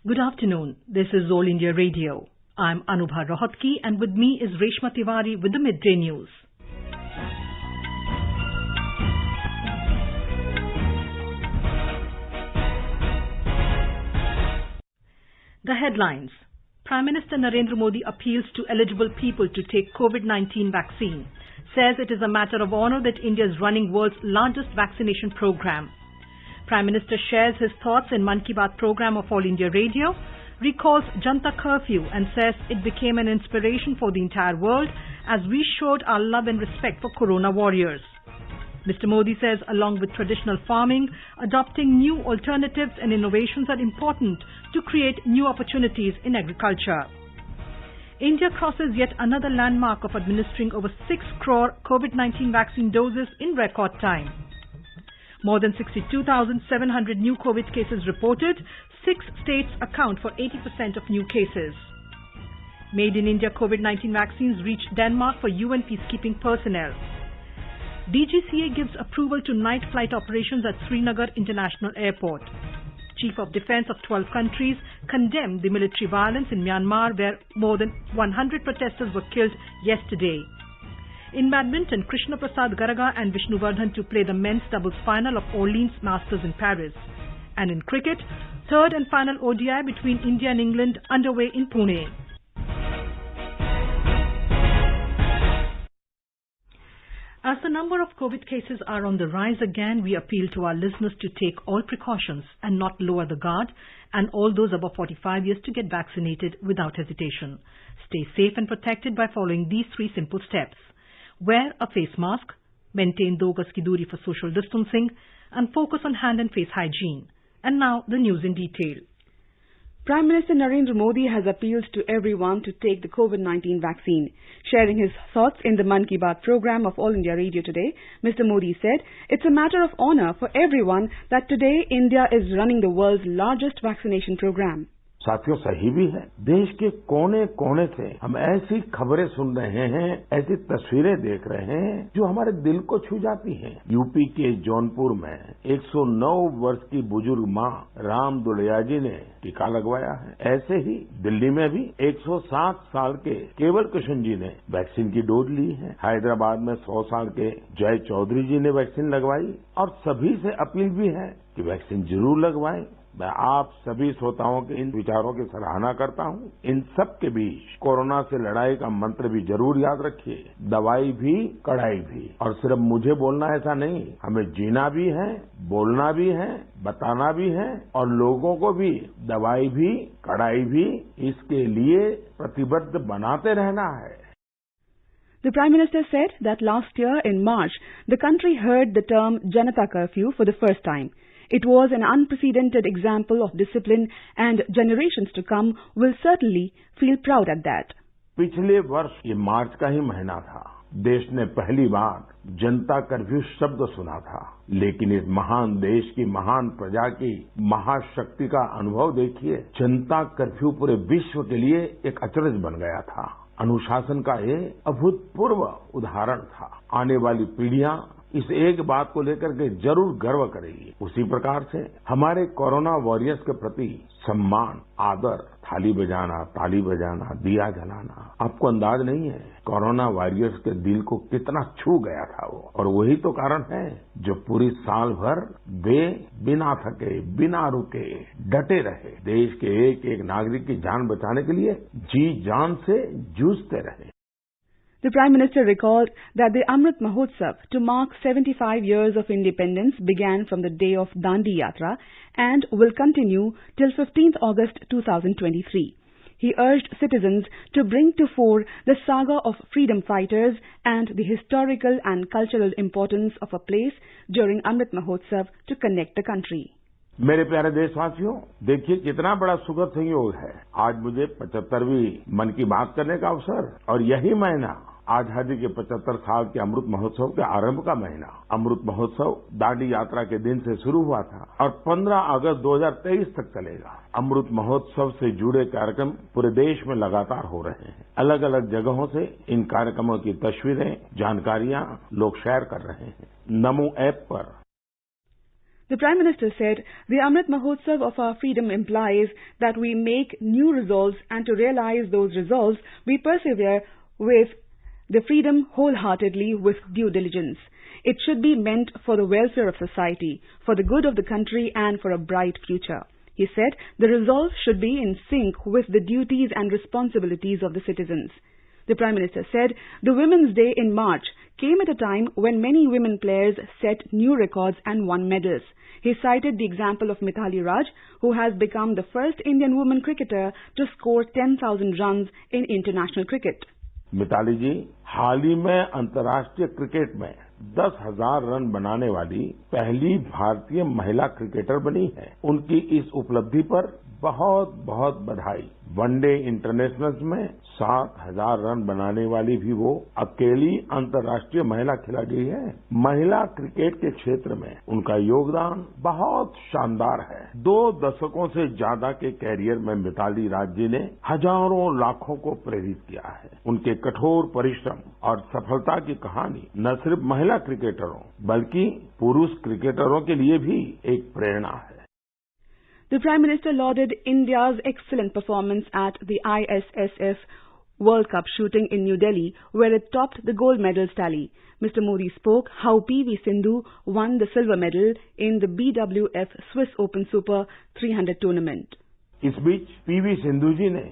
Good afternoon. This is All India Radio. I'm Anubha Rohatgi and with me is Reshma Tiwari with the Midday News. The headlines. Prime Minister Narendra Modi appeals to eligible people to take COVID-19 vaccine. Says it is a matter of honor that India is running world's largest vaccination program. Prime Minister shares his thoughts in Mann Ki Baat program of All India Radio, recalls Janta curfew and says it became an inspiration for the entire world as we showed our love and respect for Corona warriors. Mr. Modi says along with traditional farming, adopting new alternatives and innovations are important to create new opportunities in agriculture. India crosses yet another landmark of administering over 6 crore COVID-19 vaccine doses in record time. More than 62,700 new COVID cases reported. 6 states account for 80% of new cases. Made in India COVID-19 vaccines reached Denmark for UN peacekeeping personnel. DGCA gives approval to night flight operations at Srinagar International Airport. Chief of Defence of 12 countries condemned the military violence in Myanmar where more than 100 protesters were killed yesterday. In badminton, Krishna Prasad Garaga and Vishnuvardhan to play the men's doubles final of Orleans Masters in Paris. And in cricket, third and final ODI between India and England underway in Pune. As the number of COVID cases are on the rise again, we appeal to our listeners to take all precautions and not lower the guard, and all those above 45 years to get vaccinated without hesitation. Stay safe and protected by following these 3 simple steps. Wear a face mask, maintain 2 gaz ki doori for social distancing, and focus on hand and face hygiene. And now the news in detail. Prime Minister Narendra Modi has appealed to everyone to take the COVID-19 vaccine. Sharing his thoughts in the Mann Ki Baat program of All India Radio today, Mr. Modi said, it's a matter of honor for everyone that today India is running the world's largest vaccination program. साथियों सही भी है। देश के कोने कोने से हम ऐसी खबरें सुन रहे हैं, ऐसी तस्वीरें देख रहे हैं जो हमारे दिल को छू जाती हैं। यूपी के जौनपुर में 109 वर्ष की बुजुर्ग मां राम दुलैया जी ने टीका लगवाया है। ऐसे ही दिल्ली में भी 107 साल के केवल कृष्ण जी ने वैक्सीन की डोज ली है। हैदराबाद में 100 साल के जय चौधरी जी ने वैक्सीन लगवाई और सभी से अपील भी है कि वैक्सीन जरूर लगवाएं। मैं आप सभी श्रोताओं के इन विचारों की सराहना करता हूं। इन सब के बीच कोरोना से लड़ाई का मंत्र भी जरूर याद रखिए, दवाई भी कड़ाई भी। और सिर्फ मुझे बोलना ऐसा नहीं, हमें जीना भी है, बोलना भी है, बताना भी है और लोगों को भी दवाई भी कड़ाई भी इसके लिए प्रतिबद्ध बनाते रहना है। The Prime Minister said that last year in March, the country heard the term Janata curfew for the first time. It was an unprecedented example of discipline and generations to come will certainly feel proud at that. पिछले वर्ष ये मार्च का ही महीना था। देश ने पहली बार जनता curfew शब्द सुना था, लेकिन इस महान देश की महान प्रजा की महाशक्ति का अनुभव देखिए। जनता कर्फ्यू पूरे विश्व के लिए एक अचरज बन गया था। अनुशासन का ये अभूतपूर्व उदाहरण था। आने वाली पीढ़ियां इस एक बात को लेकर के जरूर गर्व करेगी। उसी प्रकार से हमारे कोरोना वॉरियर्स के प्रति सम्मान, आदर, थाली बजाना, ताली बजाना, दिया जलाना, आपको अंदाज नहीं है कोरोना वॉरियर्स के दिल को कितना छू गया था वो। और वही तो कारण है जो पूरी साल भर वे बिना थके, बिना रुके डटे रहे, देश के एक एक नागरिक की जान बचाने के लिए जी जान से जूझते रहे। The Prime Minister recalled that the Amrit Mahotsav to mark 75 years of independence began from the day of Dandi Yatra and will continue till 15th August 2023. He urged citizens to bring to fore the saga of freedom fighters and the historical and cultural importance of a place during Amrit Mahotsav to connect the country. मेरे प्यारे देशवासियों, देखिए कितना बड़ा सुखद संयोग है। आज मुझे 75वीं मन की बात करने का अवसर और यही महीना आजादी के 75 साल के अमृत महोत्सव के आरंभ का महीना। अमृत महोत्सव दांडी यात्रा के दिन से शुरू हुआ था और 15 अगस्त 2023 तक चलेगा। अमृत महोत्सव से जुड़े कार्यक्रम पूरे देश में लगातार हो रहे हैं। अलग अलग जगहों से इन कार्यक्रमों की तस्वीरें, जानकारियां लोग शेयर कर रहे हैं। नमो ऐप पर The Prime Minister said, "The Amrit Mahotsav of our freedom implies that we make new resolves, and to realize those resolves, we persevere with the freedom wholeheartedly with due diligence. It should be meant for the welfare of society, for the good of the country, and for a bright future." He said the resolve should be in sync with the duties and responsibilities of the citizens. The Prime Minister said the Women's Day in March came at a time when many women players set new records and won medals. He cited the example of Mithali Raj, who has become the first Indian woman cricketer to score 10,000 runs in international cricket. Mitali जी हाल ही में अंतर्राष्ट्रीय cricket में 10,000 run बनाने वाली पहली भारतीय महिला cricketer बनी है। उनकी इस उपलब्धि पर बहुत बहुत बधाई। वनडे इंटरनेशनल्स में 7,000 रन बनाने वाली भी वो अकेली अंतर्राष्ट्रीय महिला खिलाड़ी है। महिला क्रिकेट के क्षेत्र में उनका योगदान बहुत शानदार है। 2 दशकों से ज्यादा के कैरियर में मिताली राज जी ने हजारों लाखों को प्रेरित किया है। उनके कठोर परिश्रम और सफलता की कहानी न सिर्फ महिला क्रिकेटरों बल्कि पुरुष क्रिकेटरों के लिए भी एक प्रेरणा है। The Prime Minister lauded India's excellent performance at the ISSF World Cup shooting in New Delhi, where it topped the gold medals tally. Mr. Modi spoke how PV Sindhu won the silver medal in the BWF Swiss Open Super 300 tournament. इस बीच PV Sindhu जी ने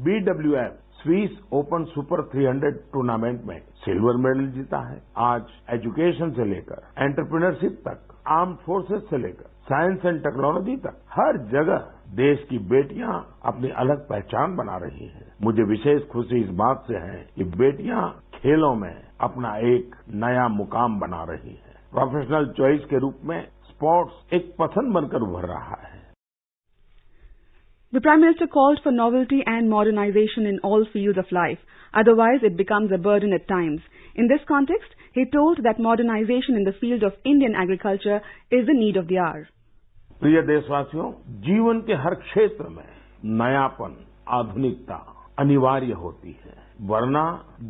BWF Swiss open super 300 tournament में silver medal जीता है। आज education से लेकर entrepreneurship तक, armed forces से लेकर साइंस एंड टेक्नोलॉजी तक हर जगह देश की बेटियां अपनी अलग पहचान बना रही हैं। मुझे विशेष खुशी इस बात से है कि बेटियां खेलों में अपना एक नया मुकाम बना रही हैं। प्रोफेशनल चॉइस के रूप में स्पोर्ट्स एक पसंद बनकर उभर रहा है। The Prime Minister called for novelty and modernization in all fields of life. Otherwise, it becomes a burden at times. In this context, he told that modernization in the field of Indian agriculture is the need of the hour. प्रिय देशवासियों, जीवन के हर क्षेत्र में नयापन, आधुनिकता अनिवार्य होती है, वरना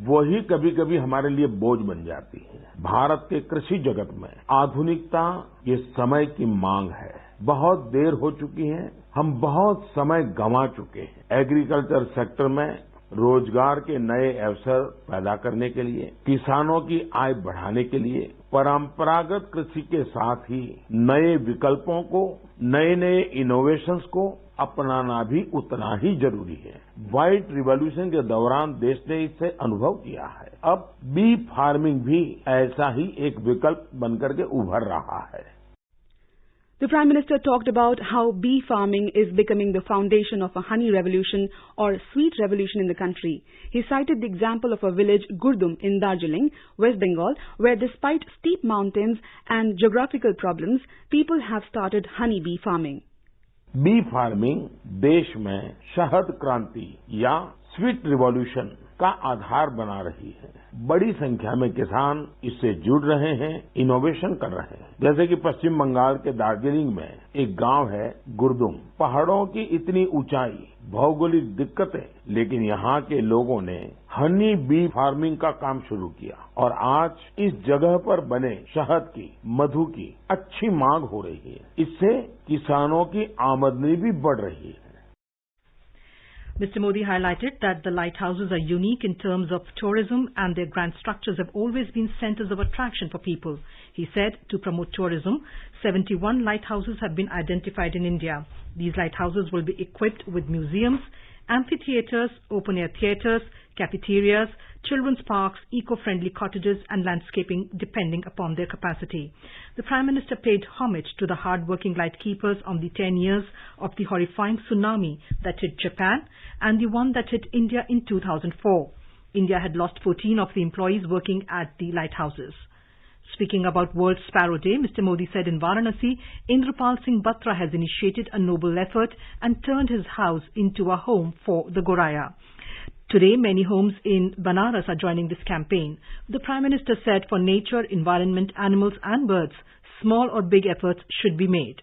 वही कभी कभी हमारे लिए बोझ बन जाती है। भारत के कृषि जगत में आधुनिकता ये समय की मांग है। बहुत देर हो चुकी है, हम बहुत समय गंवा चुके हैं। एग्रीकल्चर सेक्टर में रोजगार के नए अवसर पैदा करने के लिए, किसानों की आय बढ़ाने के लिए परंपरागत कृषि के साथ ही नए विकल्पों को, नए नए इनोवेशंस को अपनाना भी उतना ही जरूरी है। व्हाइट रिवॉल्यूशन के दौरान देश ने इससे अनुभव किया है। अब बी फार्मिंग भी ऐसा ही एक विकल्प बनकर के उभर रहा है। The Prime Minister talked about how bee farming is becoming the foundation of a honey revolution or sweet revolution in the country. He cited the example of a village, Gurdum, in Darjeeling, West Bengal, where despite steep mountains and geographical problems, people have started honey bee farming. Bee farming देश में शहद क्रांति या sweet revolution का आधार बना रही है। बड़ी संख्या में किसान इससे जुड़ रहे हैं, इनोवेशन कर रहे हैं। जैसे कि पश्चिम बंगाल के दार्जिलिंग में एक गांव है गुरदुम। पहाड़ों की इतनी ऊंचाई, भौगोलिक दिक्कतें, लेकिन यहाँ के लोगों ने हनी बी फार्मिंग का काम शुरू किया और आज इस जगह पर बने शहद की, मधु की अच्छी मांग हो रही है। इससे किसानों की आमदनी भी बढ़ रही है। Mr. Modi highlighted that the lighthouses are unique in terms of tourism and their grand structures have always been centers of attraction for people. He said to promote tourism, 71 lighthouses have been identified in India. These lighthouses will be equipped with museums, amphitheaters, open-air theaters, cafeterias, children's parks, eco-friendly cottages and landscaping depending upon their capacity. The Prime Minister paid homage to the hard-working lightkeepers on the 10 years of the horrifying tsunami that hit Japan and the one that hit India in 2004. India had lost 14 of the employees working at the lighthouses. Speaking about World Sparrow Day, Mr. Modi said in Varanasi, Indrapal Singh Batra has initiated a noble effort and turned his house into a home for the Goraya. Today, many homes in Banaras are joining this campaign. The Prime Minister said for nature, environment, animals and birds, small or big efforts should be made.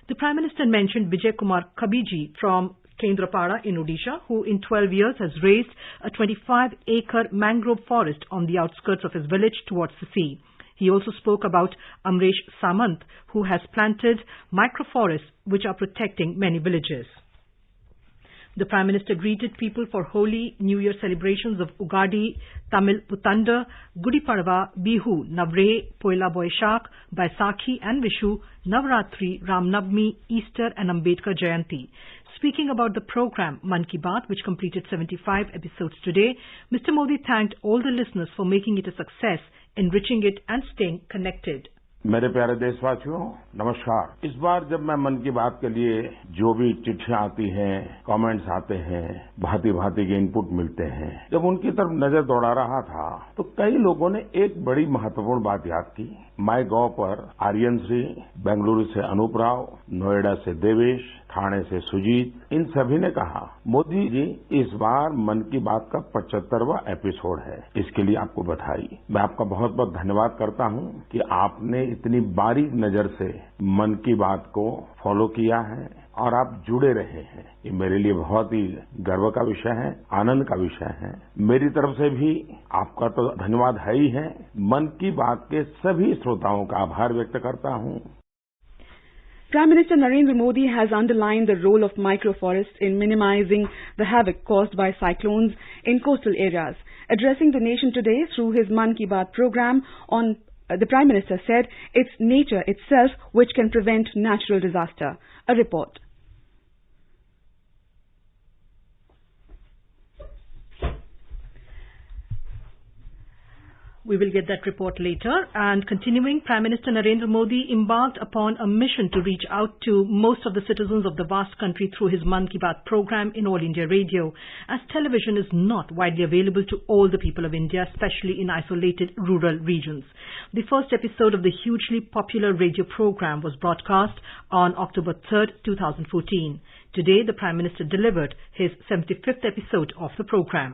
The Prime Minister mentioned Vijay Kumar Kabiji from Kendrapada in Odisha, who in 12 years has raised a 25-acre mangrove forest on the outskirts of his village towards the sea. He also spoke about Amresh Samant, who has planted microforests which are protecting many villages. The Prime Minister greeted people for Holi, New Year celebrations of Ugadi, Tamil Putanda, Gudi Padwa, Bihu, Navre, Poila Boishak, Baisakhi and Vishu, Navratri, Ram Navami, Easter and Ambedkar Jayanti. Speaking about the program Mann Ki Baat, which completed 75 episodes today, Mr. Modi thanked all the listeners for making it a success, enriching it and staying connected. मेरे प्यारे देशवासियों, नमस्कार। इस बार जब मैं मन की बात के लिए जो भी चिट्ठियां आती हैं, कमेंट्स आते हैं, भांति-भांति के इनपुट मिलते हैं, जब उनकी तरफ नजर दौड़ा रहा था तो कई लोगों ने एक बड़ी महत्वपूर्ण बात याद की। माई गॉव पर आर्यन श्री, बेंगलुरु से अनूप राव, नोएडा से देवेश, ठाणे से सुजीत, इन सभी ने कहा, मोदी जी इस बार मन की बात का 75वां एपिसोड है, इसके लिए आपको बधाई। मैं आपका बहुत बहुत धन्यवाद करता हूं कि आपने इतनी बारीक नजर से मन की बात को फॉलो किया है और आप जुड़े रहे हैं। ये मेरे लिए बहुत ही गर्व का विषय है, आनंद का विषय है। मेरी तरफ से भी आपका तो धन्यवाद है ही है। मन की बात के सभी श्रोताओं का आभार व्यक्त करता हूं। Prime Minister Narendra Modi has underlined the role of microforests in minimizing the havoc caused by cyclones in coastal areas. Addressing the nation today through his Mann Ki Baat program, the Prime Minister said it's nature itself which can prevent natural disaster. A report. We will get that report later. And continuing, Prime Minister Narendra Modi embarked upon a mission to reach out to most of the citizens of the vast country through his Mann Ki Baat program in All India Radio, as television is not widely available to all the people of India, especially in isolated rural regions. The first episode of the hugely popular radio program was broadcast on October 3rd, 2014. Today, the Prime Minister delivered his 75th episode of the program.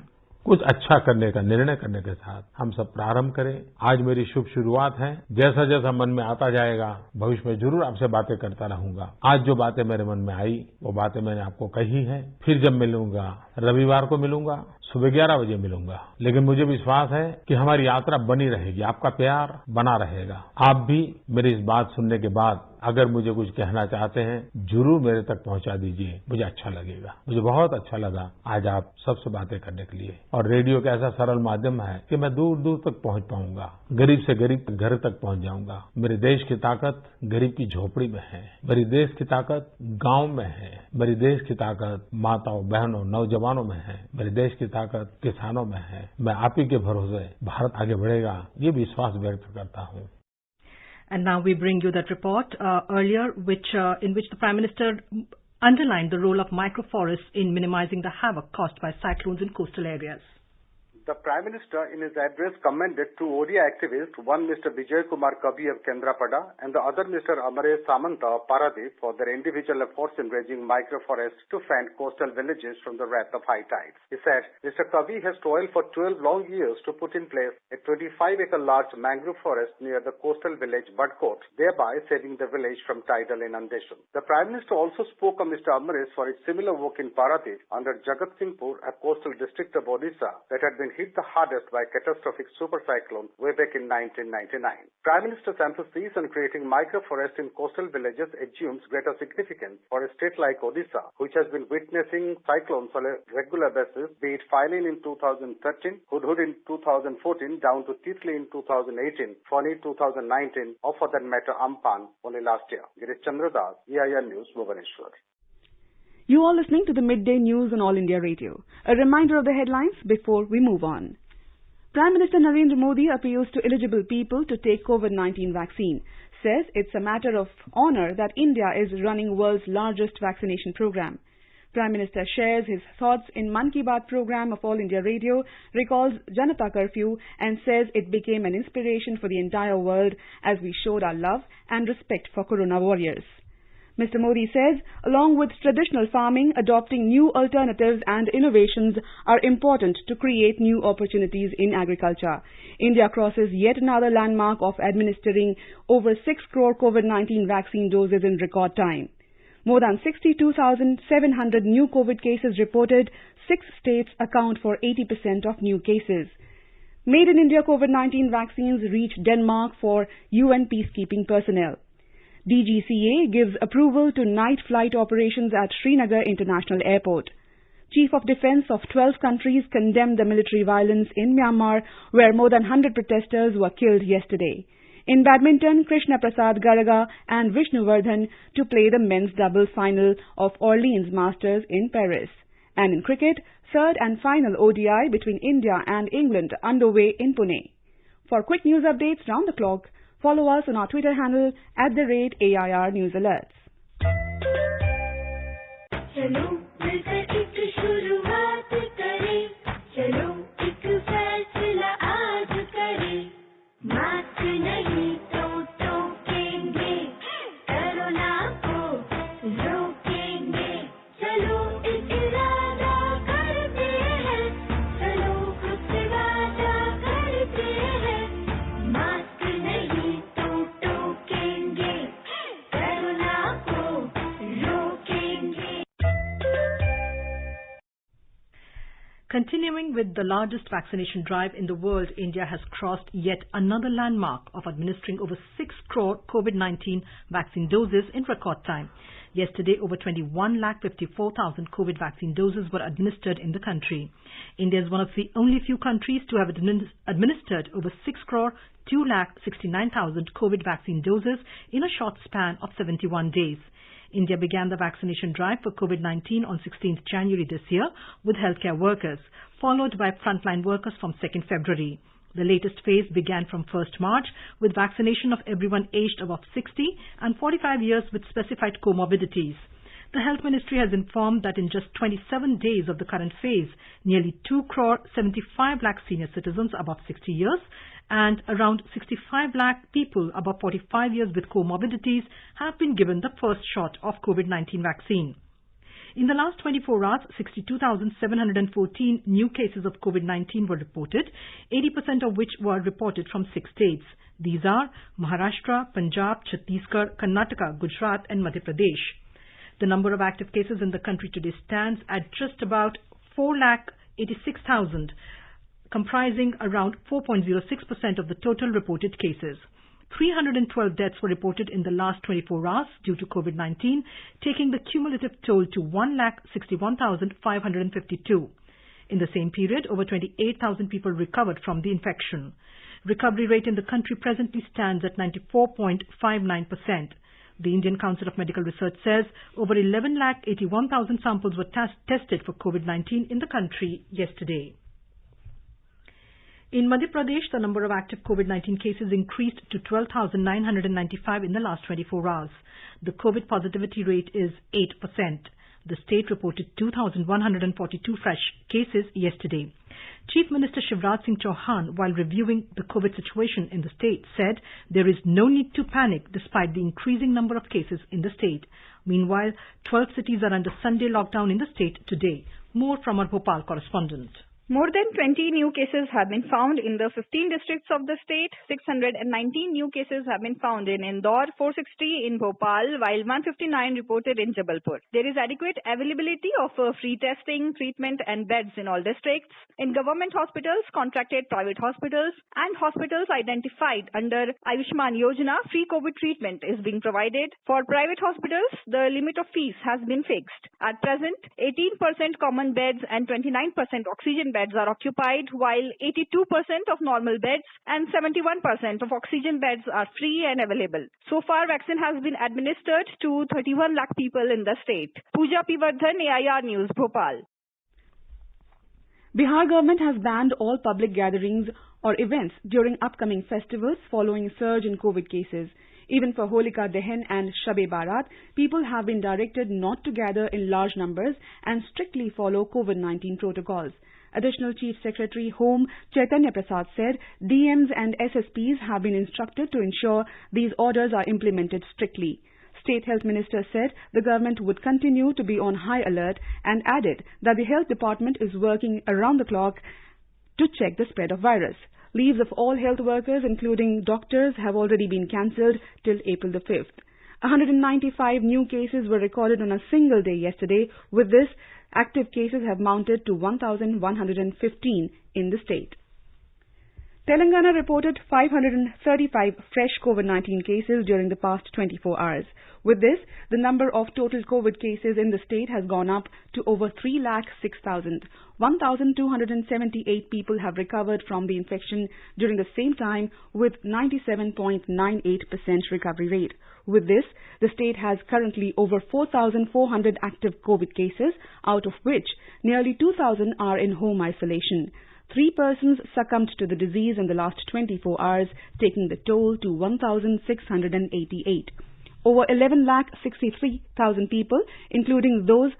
कुछ अच्छा करने का निर्णय करने के साथ हम सब प्रारंभ करें। आज मेरी शुभ शुरुआत है। जैसा जैसा मन में आता जाएगा, भविष्य में जरूर आपसे बातें करता रहूंगा। आज जो बातें मेरे मन में आई, वो बातें मैंने आपको कही है। फिर जब मिलूंगा, रविवार को मिलूंगा, सुबह 11 बजे मिलूंगा। लेकिन मुझे विश्वास है कि हमारी यात्रा बनी रहेगी, आपका प्यार बना रहेगा। आप भी मेरी इस बात सुनने के बाद अगर मुझे कुछ कहना चाहते हैं, जरूर मेरे तक पहुंचा दीजिए। मुझे अच्छा लगेगा। मुझे बहुत अच्छा लगा आज आप सबसे बातें करने के लिए। और रेडियो का ऐसा सरल माध्यम है कि मैं दूर दूर तक पहुंच पाऊंगा, गरीब से गरीब घर तक पहुंच जाऊंगा। मेरे देश की ताकत गरीब की झोपड़ी में है, मेरी देश की ताकत गांव में है, मेरी देश की ताकत माताओं, बहनों, नौजवानों में है, मेरे देश की ताकत किसानों में है। मैं आप ही के भरोसे भारत आगे बढ़ेगा, ये विश्वास व्यक्त करता हूं। And now we bring you that report earlier, in which the Prime Minister underlined the role of microforests in minimizing the havoc caused by cyclones in coastal areas. The Prime Minister in his address commended two ODI activists, one Mr. Vijay Kumar Kavi of Kendrapada and the other Mr. Amresh Samanta of Paradip, for their individual efforts in raising microforests to fend coastal villages from the wrath of high tides. He said, Mr. Kavi has toiled for 12 long years to put in place a 25-acre large mangrove forest near the coastal village Badkot, thereby saving the village from tidal inundation. The Prime Minister also spoke of Mr. Amresh for his similar work in Paradip under Jagat Singhpur, a coastal district of Odisha that had been hit the hardest by catastrophic super cyclone way back in 1999. Prime Minister's emphasis on creating microforests in coastal villages assumes greater significance for a state like Odisha, which has been witnessing cyclones on a regular basis, be it Philin in 2013, Hudhud in 2014, down to Titli in 2018, Fani 2019, or for that matter Amphan only last year. Girish Chandradas, EIR News, Bhubaneswar. You are listening to the Midday News on All India Radio. A reminder of the headlines before we move on. Prime Minister Narendra Modi appeals to eligible people to take COVID-19 vaccine. Says it's a matter of honor that India is running world's largest vaccination program. Prime Minister shares his thoughts in Mann Ki Baat program of All India Radio, recalls Janata Curfew and says it became an inspiration for the entire world as we showed our love and respect for Corona warriors. Mr. Modi says, along with traditional farming, adopting new alternatives and innovations are important to create new opportunities in agriculture. India crosses yet another landmark of administering over 6 crore COVID-19 vaccine doses in record time. More than 62,700 new COVID cases reported. 6 states account for 80% of new cases. Made in India COVID-19 vaccines reach Denmark for UN peacekeeping personnel. DGCA gives approval to night flight operations at Srinagar International Airport. Chief of Defence of 12 countries condemned the military violence in Myanmar, where more than 100 protesters were killed yesterday. In badminton, Krishna Prasad Garaga and Vishnu Vardhan to play the men's doubles final of Orleans Masters in Paris. And in cricket, third and final ODI between India and England underway in Pune. For quick news updates round the clock, follow us on our Twitter handle @AIR News Alerts. चलो मिलकर एक शुरुआत करें, चलो एक फैसला आज करें, मास्क नहीं तो टोकेंगे, कोरोना को रोकेंगे, चलो एक इरादा करते हैं, चलो खुद से वादा करते हैं, मास्क नहीं तो टोकेंगे, कोरोना को रोकेंगे. Continuing with the largest vaccination drive in the world, India has crossed yet another landmark of administering over 6 crore COVID-19 vaccine doses in record time. Yesterday, over 21,54,000 COVID vaccine doses were administered in the country. India is one of the only few countries to have administered over 6 crore 2,69,000 COVID vaccine doses in a short span of 71 days. India began the vaccination drive for COVID-19 on 16th January this year with healthcare workers, followed by frontline workers from 2nd February. The latest phase began from 1st March with vaccination of everyone aged above 60 and 45 years with specified comorbidities. The Health Ministry has informed that in just 27 days of the current phase, nearly 2 crore 75 lakh senior citizens above 60 years and around 65 lakh people above 45 years with comorbidities have been given the first shot of COVID-19 vaccine. In the last 24 hours, 62,714 new cases of COVID-19 were reported, 80% of which were reported from 6 states. These are Maharashtra, Punjab, Chhattisgarh, Karnataka, Gujarat and Madhya Pradesh. The number of active cases in the country today stands at just about 4,86,000, comprising around 4.06% of the total reported cases. 312 deaths were reported in the last 24 hours due to COVID-19, taking the cumulative toll to 1,61,552. In the same period, over 28,000 people recovered from the infection. Recovery rate in the country presently stands at 94.59%. The Indian Council of Medical Research says over 11,81,000 samples were tested for COVID-19 in the country yesterday. In Madhya Pradesh, the number of active COVID-19 cases increased to 12,995 in the last 24 hours. The COVID positivity rate is 8%. The state reported 2,142 fresh cases yesterday. Chief Minister Shivraj Singh Chauhan, while reviewing the COVID situation in the state, said there is no need to panic despite the increasing number of cases in the state. Meanwhile, 12 cities are under Sunday lockdown in the state today. More from our Bhopal correspondent. More than 20 new cases have been found in the 15 districts of the state. 619 new cases have been found in Indore, 460 in Bhopal, while 159 reported in Jabalpur. There is adequate availability of free testing, treatment and beds in all districts. In government hospitals, contracted private hospitals and hospitals identified under Ayushman Yojana, free COVID treatment is being provided. For private hospitals, the limit of fees has been fixed. At present, 18% common beds and 29% oxygen beds are occupied, while 82% of normal beds and 71% of oxygen beds are free and available. So far, vaccine has been administered to 31 lakh people in the state. Pooja P. Vardhan, AIR News, Bhopal. Bihar government has banned all public gatherings or events during upcoming festivals following a surge in COVID cases. Even for Holika Dahan and Shab-e-Barat, people have been directed not to gather in large numbers and strictly follow COVID-19 protocols. Additional Chief Secretary Home Chaitanya Prasad said DMs and SSPs have been instructed to ensure these orders are implemented strictly. State Health Minister said the government would continue to be on high alert and added that the Health Department is working around the clock to check the spread of virus. Leaves of all health workers, including doctors, have already been cancelled till April the 5th. 195 new cases were recorded on a single day yesterday. With this, active cases have mounted to 1,115 in the state. Telangana reported 535 fresh COVID-19 cases during the past 24 hours. With this, the number of total COVID cases in the state has gone up to over 306,000. 1,278 people have recovered from the infection during the same time with 97.98% recovery rate. With this, the state has currently over 4,400 active COVID cases, out of which nearly 2,000 are in home isolation. 3 persons succumbed to the disease in the last 24 hours, taking the toll to 1,688. Over 11,63,000 people, including those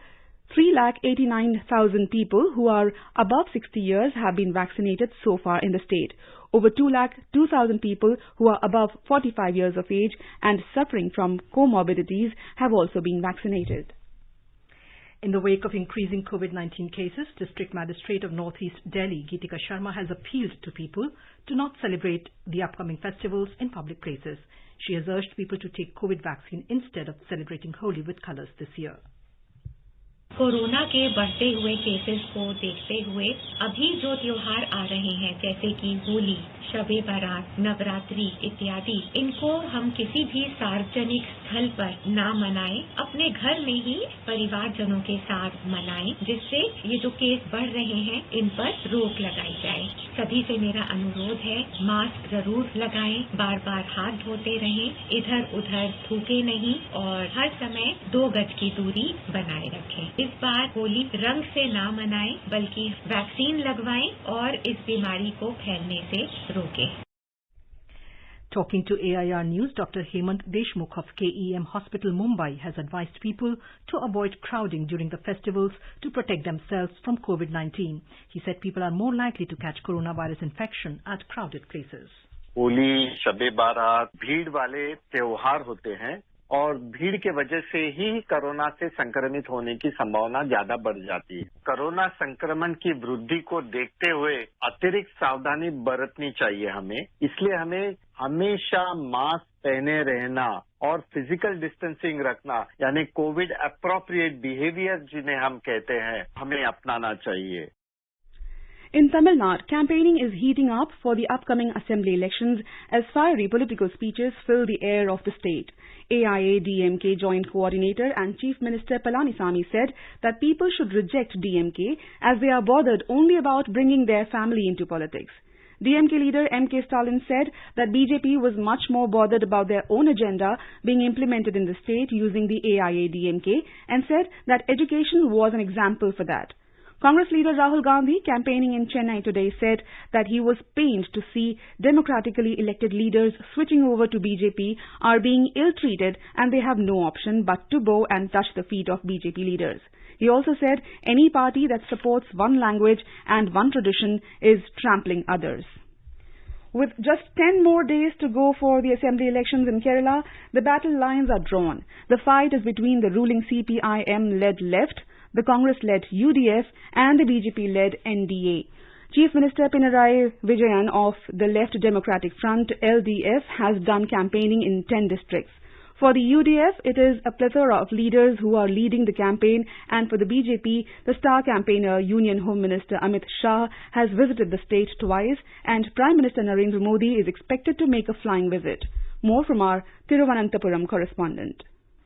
3,89,000 people who are above 60 years, have been vaccinated so far in the state. Over 2,02,000 people who are above 45 years of age and suffering from comorbidities have also been vaccinated. In the wake of increasing COVID-19 cases, District Magistrate of Northeast Delhi, Geetika Sharma, has appealed to people to not celebrate the upcoming festivals in public places. She has urged people to take COVID vaccine instead of celebrating Holi with colors this year. Corona के बढ़ते हुए cases को देखते हुए अभी जो त्योहार आ रहे हैं जैसे कि होली, शबे बारात, नवरात्रि इत्यादि, इनको हम किसी भी सार्वजनिक स्थल पर ना मनाएं, अपने घर में ही परिवारजनों के साथ मनाएं, जिससे ये जो केस बढ़ रहे हैं इन पर रोक लगाई जाए। सभी से मेरा अनुरोध है, मास्क जरूर लगाएं, बार बार हाथ धोते रहें, इधर उधर थूके नहीं और हर समय 2 गज की दूरी बनाए रखें। इस बार होली रंग से ना मनाएं बल्कि वैक्सीन लगवाएं और इस बीमारी को फैलने से रोकें। Talking to AIR News, Dr. Hemant Deshmukh of KEM Hospital, Mumbai, has advised people to avoid crowding during the festivals to protect themselves from COVID-19. He said people are more likely to catch coronavirus infection at crowded places. Holi, Shabe बारात भीड़ वाले त्योहार होते हैं और भीड़ के वजह से ही कोरोना से संक्रमित होने की संभावना ज्यादा बढ़ जाती है। कोरोना संक्रमण की वृद्धि को देखते हुए अतिरिक्त सावधानी बरतनी चाहिए हमें। इसलिए हमें हमेशा मास्क पहने रहना और फिजिकल डिस्टेंसिंग रखना, यानी कोविड एप्रोप्रिएट बिहेवियर जिन्हें हम कहते हैं, हमें अपनाना चाहिए। In Tamil Nadu, campaigning is heating up for the upcoming assembly elections as fiery political speeches fill the air of the state. AIA-DMK Joint Coordinator and Chief Minister Palanisamy said that people should reject DMK as they are bothered only about bringing their family into politics. DMK leader M.K. Stalin said that BJP was much more bothered about their own agenda being implemented in the state using the AIA-DMK and said that education was an example for that. Congress leader Rahul Gandhi, campaigning in Chennai today, said that he was pained to see democratically elected leaders switching over to BJP are being ill-treated and they have no option but to bow and touch the feet of BJP leaders. He also said any party that supports one language and one tradition is trampling others. With just 10 more days to go for the assembly elections in Kerala, the battle lines are drawn. The fight is between the ruling CPIM-led left, the Congress-led UDF and the BJP-led NDA. Chief Minister Pinarayi Vijayan of the Left Democratic Front, LDF, has done campaigning in 10 districts. For the UDF, it is a plethora of leaders who are leading the campaign, and for the BJP, the star campaigner Union Home Minister Amit Shah has visited the state twice, and Prime Minister Narendra Modi is expected to make a flying visit. More from our Thiruvananthapuram correspondent.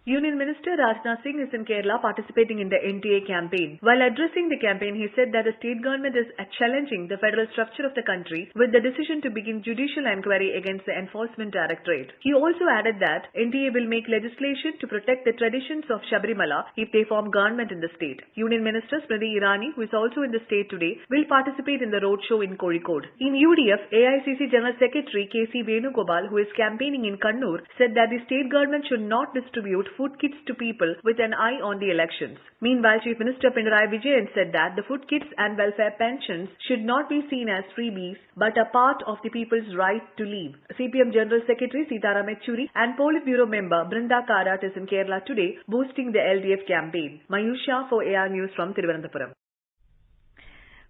Union Minister Rajnath Singh is in Kerala participating in the NDA campaign. While addressing the campaign, he said that the state government is challenging the federal structure of the country with the decision to begin judicial inquiry against the Enforcement Directorate. He also added that NDA will make legislation to protect the traditions of Sabrimala if they form government in the state. Union Minister Smriti Irani, who is also in the state today, will participate in the roadshow in Kozhikode. In UDF, AICC General Secretary K.C. Venugopal, who is campaigning in Kannur, said that the state government should not distribute food kits to people with an eye on the elections. Meanwhile, Chief Minister Pinarayi Vijayan said that the food kits and welfare pensions should not be seen as freebies but a part of the people's right to live. CPM General Secretary Sitaram Yechuri and Politburo member Brinda Karat is in Kerala today boosting the LDF campaign. Mayur Shah for AR News from Thiruvananthapuram.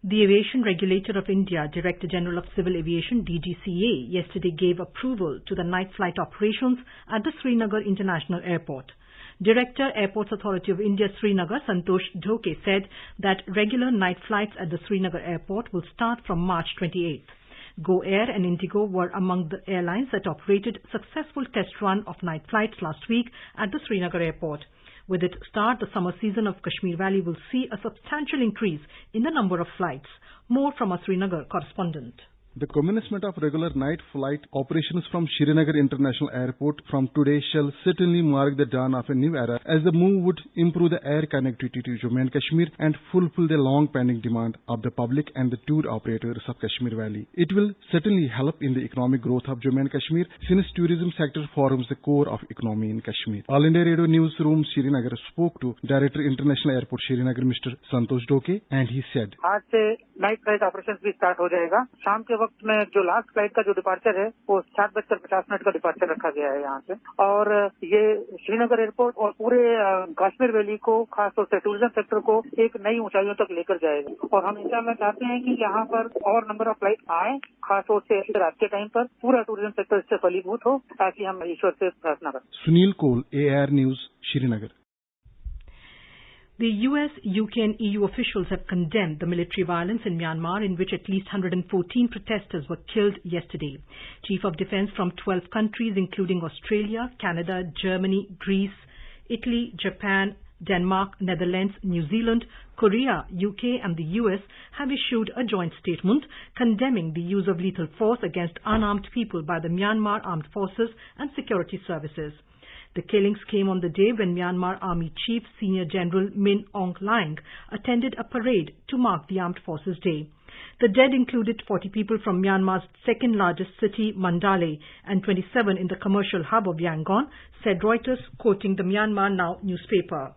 The Aviation Regulator of India, Director General of Civil Aviation DGCA, yesterday gave approval to the night flight operations at the Srinagar International Airport. Director, Airports Authority of India, Srinagar, Santosh Dhoke, said that regular night flights at the Srinagar Airport will start from March 28th. Go Air and Indigo were among the airlines that operated successful test run of night flights last week at the Srinagar airport. With its start, the summer season of Kashmir Valley will see a substantial increase in the number of flights. More from our Srinagar correspondent. The commencement of regular night flight operations from Srinagar International Airport from today shall certainly mark the dawn of a new era, as the move would improve the air connectivity to Jammu and Kashmir and fulfill the long-pending demand of the public and the tour operators of Kashmir Valley. It will certainly help in the economic growth of Jammu and Kashmir, since tourism sector forms the core of economy in Kashmir. All India Radio Newsroom Srinagar spoke to Director International Airport Srinagar Mr. Santosh Doke, and he said, आज से night flight operation भी start हो जाएगा। शाम के वक्त में जो लास्ट फ्लाइट का जो डिपार्चर है वो 7:50 का डिपार्चर रखा गया है यहाँ से, और ये श्रीनगर एयरपोर्ट और पूरे कश्मीर वैली को, खासतौर से टूरिज्म सेक्टर को एक नई ऊंचाइयों तक लेकर जाएगा। और हम इंशाल्लाह चाहते हैं कि यहाँ पर और नंबर ऑफ फ्लाइट आए, खासतौर से रात के टाइम पर पूरा टूरिज्म सेक्टर इससे फलीभूत हो, ताकि हम ईश्वर से प्रार्थना करें। सुनील कोल, AIR news, Srinagar. The US, UK and EU officials have condemned the military violence in Myanmar, in which at least 114 protesters were killed yesterday. Chief of Defense from 12 countries, including Australia, Canada, Germany, Greece, Italy, Japan, Denmark, Netherlands, New Zealand, Korea, UK and the US have issued a joint statement condemning the use of lethal force against unarmed people by the Myanmar Armed Forces and Security Services. The killings came on the day when Myanmar Army Chief Senior General Min Aung Hlaing attended a parade to mark the Armed Forces Day. The dead included 40 people from Myanmar's second largest city, Mandalay, and 27 in the commercial hub of Yangon, said Reuters, quoting the Myanmar Now newspaper.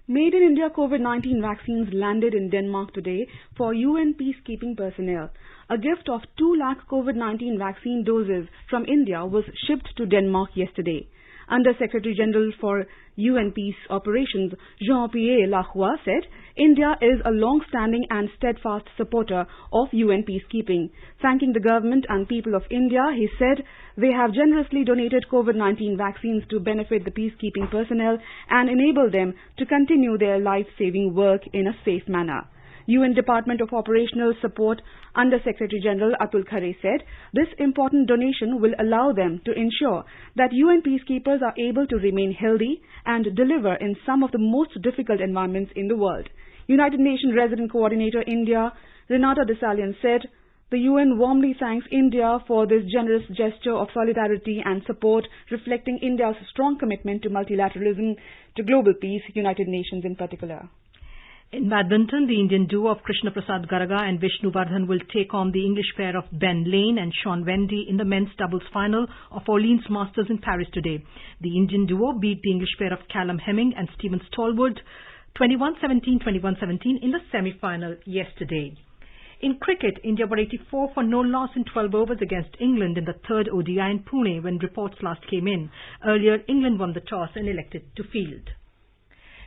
Made in India COVID-19 vaccines landed in Denmark today for UN peacekeeping personnel. A gift of 2 lakh COVID-19 vaccine doses from India was shipped to Denmark yesterday. Under Secretary General for UN Peace Operations, Jean-Pierre Lacroix said, India is a long-standing and steadfast supporter of UN peacekeeping. Thanking the government and people of India, he said they have generously donated COVID-19 vaccines to benefit the peacekeeping personnel and enable them to continue their life-saving work in a safe manner. UN Department of Operational Support Under Secretary General Atul Khare said this important donation will allow them to ensure that UN peacekeepers are able to remain healthy and deliver in some of the most difficult environments in the world. United Nations Resident Coordinator India, Renata Desalegn said, the UN warmly thanks India for this generous gesture of solidarity and support, reflecting India's strong commitment to multilateralism, to global peace, United Nations in particular. In badminton, the Indian duo of Krishna Prasad Garaga and Vishnu Vardhan will take on the English pair of Ben Lane and Sean Wendy in the men's doubles final of Orleans Masters in Paris today. The Indian duo beat the English pair of Callum Hemming and Stephen Stallwood 21-17, 21-17 in the semi-final yesterday. In cricket, India were 84 for no loss in 12 overs against England in the third ODI in Pune when reports last came in. Earlier, England won the toss and elected to field.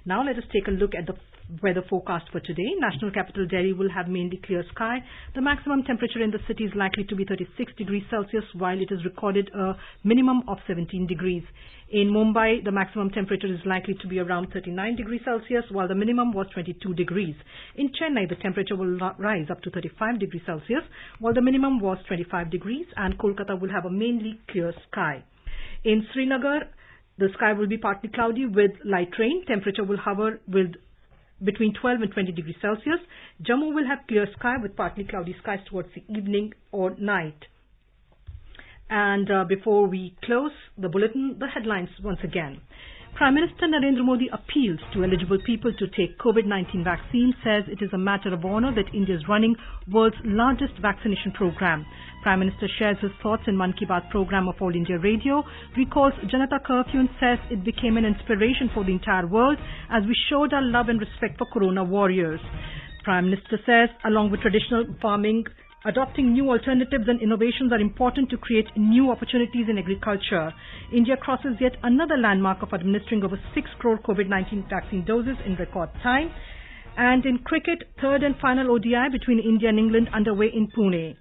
Now let us take a look at the weather forecast for today. National capital Delhi will have mainly clear sky. The maximum temperature in the city is likely to be 36 degrees Celsius, while it is recorded a minimum of 17 degrees. In Mumbai, the maximum temperature is likely to be around 39 degrees Celsius, while the minimum was 22 degrees. In Chennai, the temperature will rise up to 35 degrees Celsius, while the minimum was 25 degrees, and Kolkata will have a mainly clear sky. In Srinagar, the sky will be partly cloudy with light rain. Temperature will hover with between 12 and 20 degrees Celsius. Jammu will have clear sky with partly cloudy skies towards the evening or night. And before we close the bulletin, the headlines once again. Prime Minister Narendra Modi appeals to eligible people to take COVID-19 vaccine, says it is a matter of honor that India is running world's largest vaccination program. Prime Minister shares his thoughts in Mann Ki Baat program of All India Radio, recalls Janata Curfew and says it became an inspiration for the entire world as we showed our love and respect for Corona warriors. Prime Minister says, along with traditional farming, adopting new alternatives and innovations are important to create new opportunities in agriculture. India crosses yet another landmark of administering over 6 crore COVID-19 vaccine doses in record time. And in cricket, third and final ODI between India and England underway in Pune.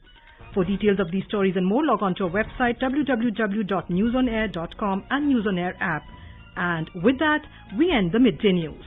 For details of these stories and more, log on to our website www.newsonair.com and News on Air app. And with that, we end the Midday News.